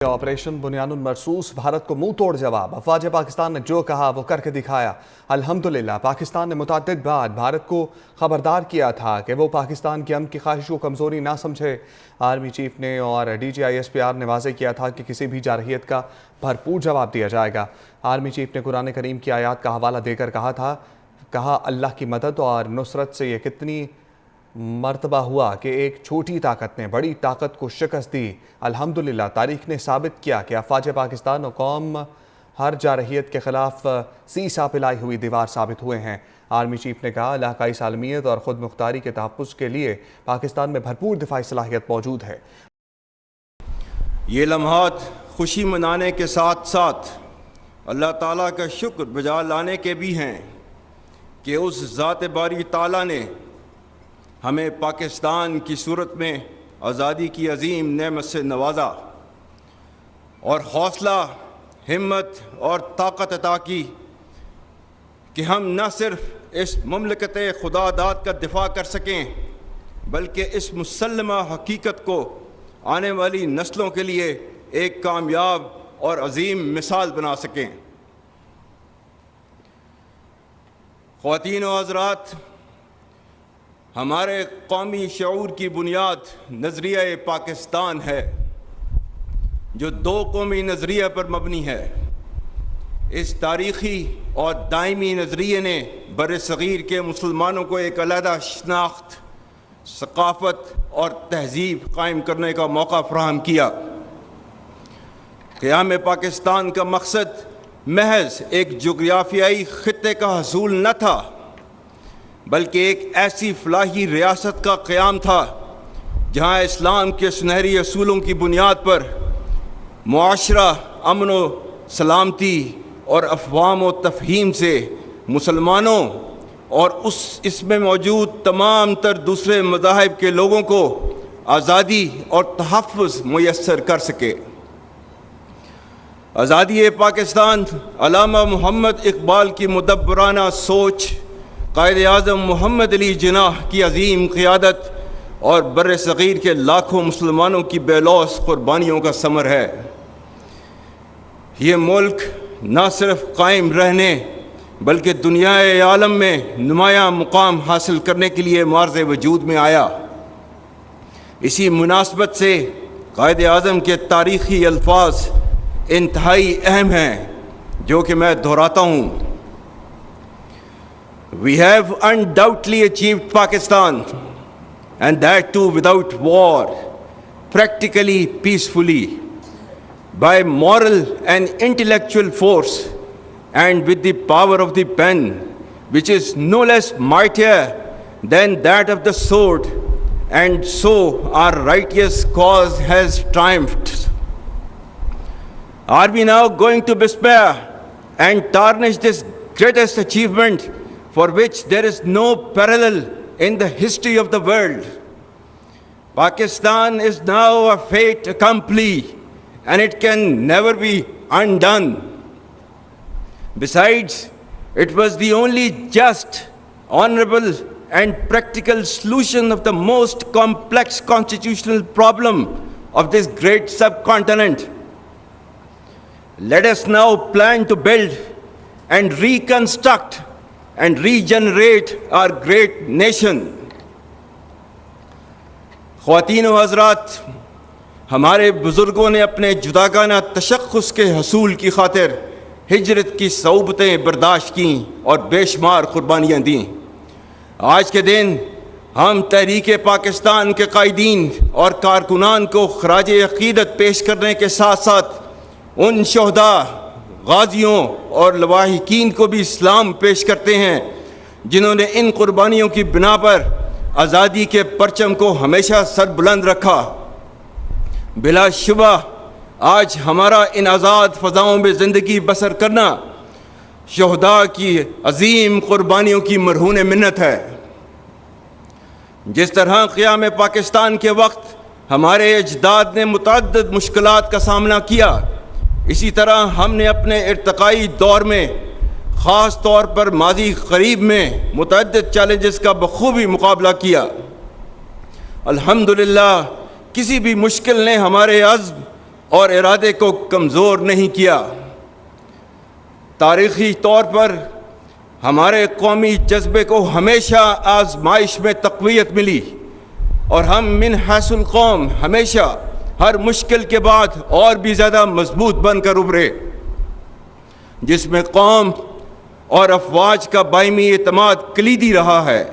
Operation بنیان المرصوص بھارت کو منہ توڑ جواب۔ افواج پاکستان نے جو کہا وہ کر کے دکھایا۔ الحمدللہ پاکستان نے متعدد بار بھارت کو خبردار کیا تھا کہ وہ پاکستان کی امن کی خواہش کو کمزوری نہ سمجھے۔ آرمی چیف نے اور DGISPR نے واضح کیا تھا کہ کسی بھی جارحیت کا بھرپور جواب دیا جائے گا۔ آرمی چیف نے قرآن کریم کی آیات کا حوالہ دے کر کہا اللہ کی مدد اور نصرت سے یہ کتنی مرتبہ ہوا کہ ایک چھوٹی طاقت نے بڑی طاقت کو شکست دی۔ الحمدللہ تاریخ نے ثابت کیا کہ افواج پاکستان و قوم ہر جارحیت کے خلاف سیسا پلائی ہوئی دیوار ثابت ہوئے ہیں۔ آرمی چیف نے کہا علاقائی سالمیت اور خود مختاری کے تحفظ کے لیے پاکستان میں بھرپور دفاعی صلاحیت موجود ہے۔ یہ لمحات خوشی منانے کے ساتھ ساتھ اللہ تعالیٰ کا شکر بجا لانے کے بھی ہیں کہ اس ذات باری تعالیٰ نے ہمیں پاکستان کی صورت میں آزادی کی عظیم نعمت سے نوازا اور حوصلہ، ہمت اور طاقت عطا کی کہ ہم نہ صرف اس مملکت خدا داد کا دفاع کر سکیں بلکہ اس مسلمہ حقیقت کو آنے والی نسلوں کے لیے ایک کامیاب اور عظیم مثال بنا سکیں۔ خواتین و حضرات، ہمارے قومی شعور کی بنیاد نظریہ پاکستان ہے جو دو قومی نظریہ پر مبنی ہے۔ اس تاریخی اور دائمی نظریے نے بر صغیر کے مسلمانوں کو ایک علیحدہ شناخت، ثقافت اور تہذیب قائم کرنے کا موقع فراہم کیا۔ قیام پاکستان کا مقصد محض ایک جغرافیائی خطے کا حصول نہ تھا بلکہ ایک ایسی فلاحی ریاست کا قیام تھا جہاں اسلام کے سنہری اصولوں کی بنیاد پر معاشرہ امن و سلامتی اور افہام و تفہیم سے مسلمانوں اور اس میں موجود تمام تر دوسرے مذاہب کے لوگوں کو آزادی اور تحفظ میسر کر سکے۔ آزادی پاکستان علامہ محمد اقبال کی مدبرانہ سوچ، قائد اعظم محمد علی جناح کی عظیم قیادت اور بر صغیر کے لاکھوں مسلمانوں کی بے لوث قربانیوں کا ثمر ہے۔ یہ ملک نہ صرف قائم رہنے بلکہ دنیا عالم میں نمایاں مقام حاصل کرنے کے لیے معرض وجود میں آیا۔ اسی مناسبت سے قائد اعظم کے تاریخی الفاظ انتہائی اہم ہیں جو کہ میں دہراتا ہوں۔ We have undoubtedly achieved Pakistan, and that too without war, practically peacefully, by moral and intellectual force, and with the power of the pen, which is no less mightier than that of the sword, and so our righteous cause has triumphed. Are we now going to despair and tarnish this greatest achievement for which there is no parallel in the history of the world? Pakistan is now a fait accompli and it can never be undone. Besides, it was the only just, honorable and practical solution of the most complex constitutional problem of this great subcontinent. Let us now plan to build and reconstruct and regenerate our great nation. خواتین و حضرات، ہمارے بزرگوں نے اپنے جداگانہ تشخص کے حصول کی خاطر ہجرت کی صعوبتیں برداشت کیں اور بے شمار قربانیاں دیں۔ آج کے دن ہم تحریک پاکستان کے قائدین اور کارکنان کو خراج عقیدت پیش کرنے کے ساتھ ساتھ ان شہداء، غازیوں اور لواحقین کو بھی سلام پیش کرتے ہیں جنہوں نے ان قربانیوں کی بنا پر آزادی کے پرچم کو ہمیشہ سر بلند رکھا۔ بلا شبہ آج ہمارا ان آزاد فضاؤں میں زندگی بسر کرنا شہداء کی عظیم قربانیوں کی مرہون منت ہے۔ جس طرح قیام پاکستان کے وقت ہمارے اجداد نے متعدد مشکلات کا سامنا کیا، اسی طرح ہم نے اپنے ارتقائی دور میں خاص طور پر ماضی قریب میں متعدد چیلنجز کا بخوبی مقابلہ کیا۔ الحمدللہ کسی بھی مشکل نے ہمارے عزم اور ارادے کو کمزور نہیں کیا۔ تاریخی طور پر ہمارے قومی جذبے کو ہمیشہ آزمائش میں تقویت ملی اور ہم من حیث القوم ہمیشہ ہر مشکل کے بعد اور بھی زیادہ مضبوط بن کر ابھرے، جس میں قوم اور افواج کا باہمی اعتماد کلیدی رہا ہے۔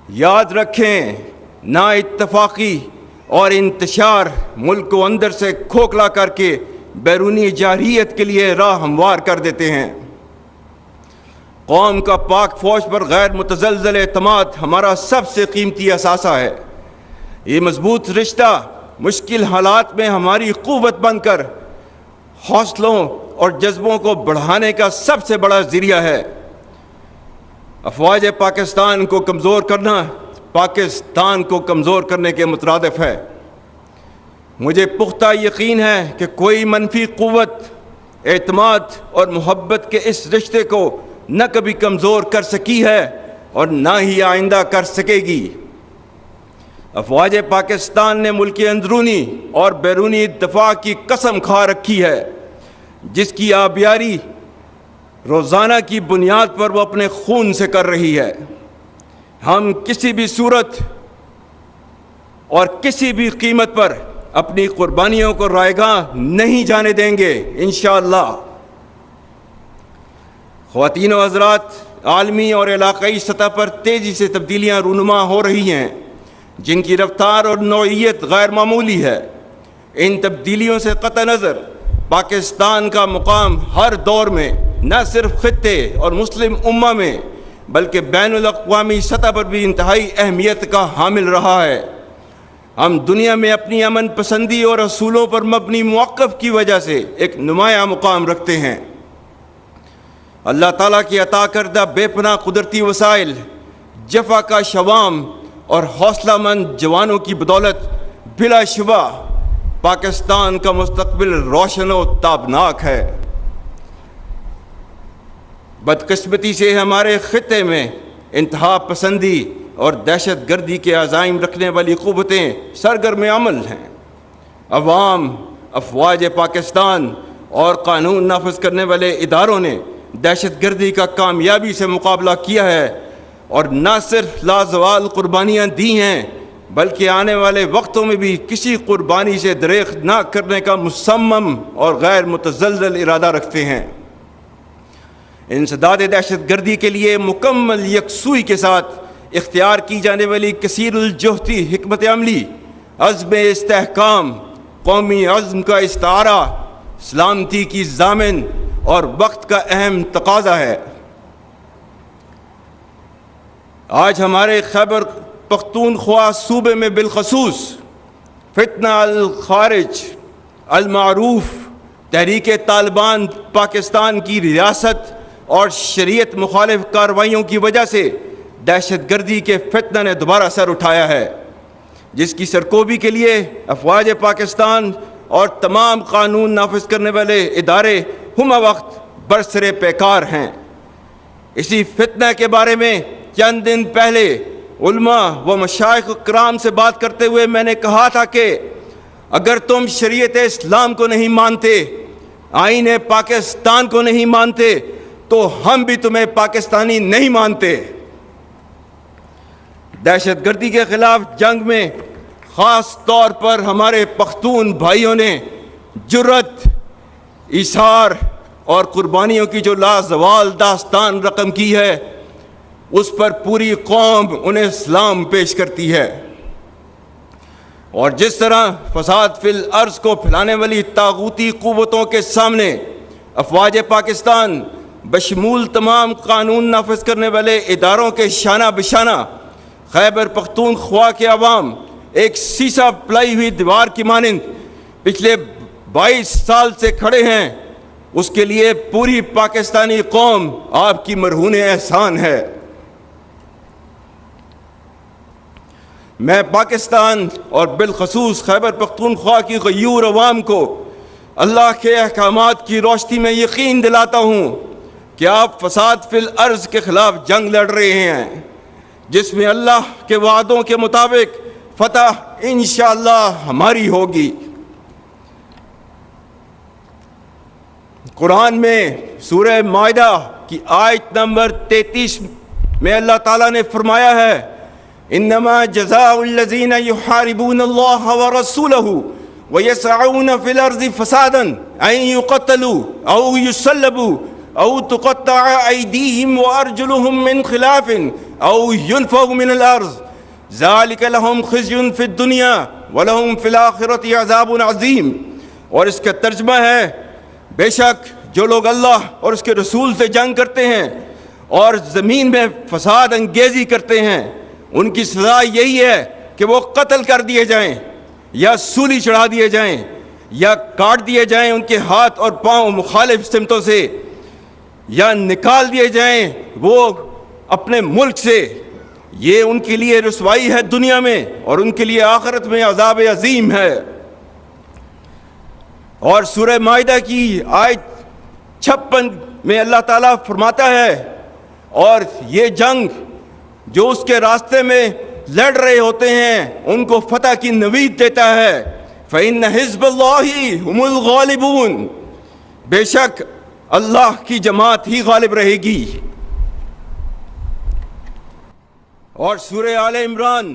یاد رکھیں، نا اتفاقی اور انتشار ملک کو اندر سے کھوکھلا کر کے بیرونی جارحیت کے لیے راہ ہموار کر دیتے ہیں۔ قوم کا پاک فوج پر غیر متزلزل اعتماد ہمارا سب سے قیمتی اثاثہ ہے۔ یہ مضبوط رشتہ مشکل حالات میں ہماری قوت بن کر حوصلوں اور جذبوں کو بڑھانے کا سب سے بڑا ذریعہ ہے۔ افواج پاکستان کو کمزور کرنا پاکستان کو کمزور کرنے کے مترادف ہے۔ مجھے پختہ یقین ہے کہ کوئی منفی قوت اعتماد اور محبت کے اس رشتے کو نہ کبھی کمزور کر سکی ہے اور نہ ہی آئندہ کر سکے گی۔ افواج پاکستان نے ملک اندرونی اور بیرونی دفاع کی قسم کھا رکھی ہے، جس کی آبیاری روزانہ کی بنیاد پر وہ اپنے خون سے کر رہی ہے۔ ہم کسی بھی صورت اور کسی بھی قیمت پر اپنی قربانیوں کو رائیگاں نہیں جانے دیں گے انشاءاللہ۔ خواتین و حضرات، عالمی اور علاقائی سطح پر تیزی سے تبدیلیاں رونما ہو رہی ہیں، جن کی رفتار اور نوعیت غیر معمولی ہے۔ ان تبدیلیوں سے قطع نظر پاکستان کا مقام ہر دور میں نہ صرف خطے اور مسلم امہ میں بلکہ بین الاقوامی سطح پر بھی انتہائی اہمیت کا حامل رہا ہے۔ ہم دنیا میں اپنی امن پسندی اور اصولوں پر مبنی موقف کی وجہ سے ایک نمایاں مقام رکھتے ہیں۔ اللہ تعالیٰ کی عطا کردہ بے پناہ قدرتی وسائل، جفا کا شوام اور حوصلہ مند جوانوں کی بدولت بلا شبہ پاکستان کا مستقبل روشن و تابناک ہے۔ بدقسمتی سے ہمارے خطے میں انتہا پسندی اور دہشت گردی کے عزائم رکھنے والی قوتیں سرگرم عمل ہیں۔ عوام، افواج پاکستان اور قانون نافذ کرنے والے اداروں نے دہشت گردی کا کامیابی سے مقابلہ کیا ہے اور نہ صرف لازوال قربانیاں دی ہیں بلکہ آنے والے وقتوں میں بھی کسی قربانی سے دریغ نہ کرنے کا مصمم اور غیر متزلزل ارادہ رکھتے ہیں۔ انسداد دہشت گردی کے لیے مکمل یکسوئی کے ساتھ اختیار کی جانے والی کثیر الجہتی حکمت عملی، عزم استحکام، قومی عزم کا استعارہ، سلامتی کی ضامن اور وقت کا اہم تقاضا ہے۔ آج ہمارے خیبر پختونخوا صوبے میں بالخصوص فتنہ الخارج المعروف تحریک طالبان پاکستان کی ریاست اور شریعت مخالف کارروائیوں کی وجہ سے دہشت گردی کے فتنہ نے دوبارہ سر اٹھایا ہے، جس کی سرکوبی کے لیے افواج پاکستان اور تمام قانون نافذ کرنے والے ادارے ہمہ وقت برسر پیکار ہیں۔ اسی فتنہ کے بارے میں چند دن پہلے علماء و مشائخ کرام سے بات کرتے ہوئے میں نے کہا تھا کہ اگر تم شریعت اسلام کو نہیں مانتے، آئین پاکستان کو نہیں مانتے، تو ہم بھی تمہیں پاکستانی نہیں مانتے۔ دہشت گردی کے خلاف جنگ میں خاص طور پر ہمارے پختون بھائیوں نے جرت، ایثار اور قربانیوں کی جو لازوال داستان رقم کی ہے، اس پر پوری قوم انہیں سلام پیش کرتی ہے۔ اور جس طرح فساد فی الارض کو پھیلانے والی طاغوتی قوتوں کے سامنے افواج پاکستان بشمول تمام قانون نافذ کرنے والے اداروں کے شانہ بشانہ خیبر پختونخوا کے عوام ایک سیسا پلائی ہوئی دیوار کی مانند پچھلے 22 سال سے کھڑے ہیں، اس کے لیے پوری پاکستانی قوم آپ کی مرہون احسان ہے۔ میں پاکستان اور بالخصوص خیبر پختونخوا کی غیور عوام کو اللہ کے احکامات کی روشنی میں یقین دلاتا ہوں کہ آپ فساد فی الارض کے خلاف جنگ لڑ رہے ہیں، جس میں اللہ کے وعدوں کے مطابق فتح انشاءاللہ ہماری ہوگی۔ قرآن میں سورہ مائدہ کی آیت نمبر 33 میں اللہ تعالیٰ نے فرمایا ہے انما جزاء الذین یحاربون اللہ ورسولہ ویسعون فی الارض فسادا ان یقتلوا او یصلبوا او تقطع ایدیہم وارجلہم من خلاف او ینفوا من الارض ذالک لہم خزی فی الدنیا ولہم فی الآخرۃ عذاب عظیم. اور اس کا ترجمہ ہے بے شک جو لوگ اللہ اور اس کے رسول سے جنگ کرتے ہیں اور زمین میں فساد انگیزی کرتے ہیں ان کی سزا یہی ہے کہ وہ قتل کر دیے جائیں یا سولی چڑھا دیے جائیں یا کاٹ دیے جائیں ان کے ہاتھ اور پاؤں مخالف سمتوں سے یا نکال دیے جائیں وہ اپنے ملک سے. یہ ان کے لیے رسوائی ہے دنیا میں اور ان کے لیے آخرت میں عذاب عظیم ہے. اور سورہ مائدہ کی آیت 56 میں اللہ تعالیٰ فرماتا ہے اور یہ جنگ جو اس کے راستے میں لڑ رہے ہوتے ہیں ان کو فتح کی نوید دیتا ہے فَإِنَّ حِزْبَ اللَّهِ هُمُ الْغَالِبُونَ. بے شک اللہ کی جماعت ہی غالب رہے گی. اور سورہ آل عمران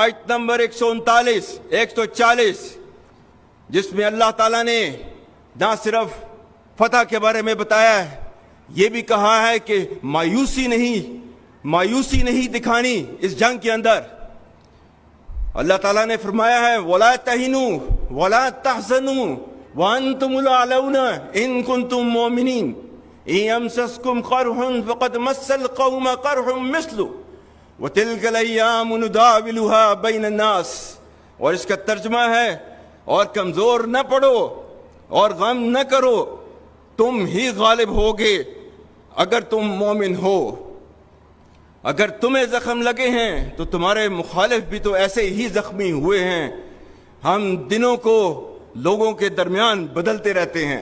آیت نمبر 139 140 جس میں اللہ تعالیٰ نے نہ صرف فتح کے بارے میں بتایا ہے یہ بھی کہا ہے کہ مایوسی نہیں دکھانی اس جنگ کے اندر. اللہ تعالیٰ نے فرمایا ہے وَلَا تَهِنُوا وَلَا تَحْزَنُوا وَأَنْتُمُ الْأَعْلَوْنَ إِن كُنتُم مُؤْمِنِينَ إِن يَمْسَسْكُمْ قَرْحٌ فَقَدْ مَسَّ الْقَوْمَ قَرْحٌ مِثْلُهُ وَتِلْكَ الْأَيَّامُ نُدَاوِلُهَا بَيْنَ النَّاسِ. اور اس کا ترجمہ ہے اور کمزور نہ پڑو اور غم نہ کرو تم ہی غالب ہوگے اگر تم مومن ہو. اگر تمہیں زخم لگے ہیں تو تمہارے مخالف بھی تو ایسے ہی زخمی ہوئے ہیں. ہم دنوں کو لوگوں کے درمیان بدلتے رہتے ہیں.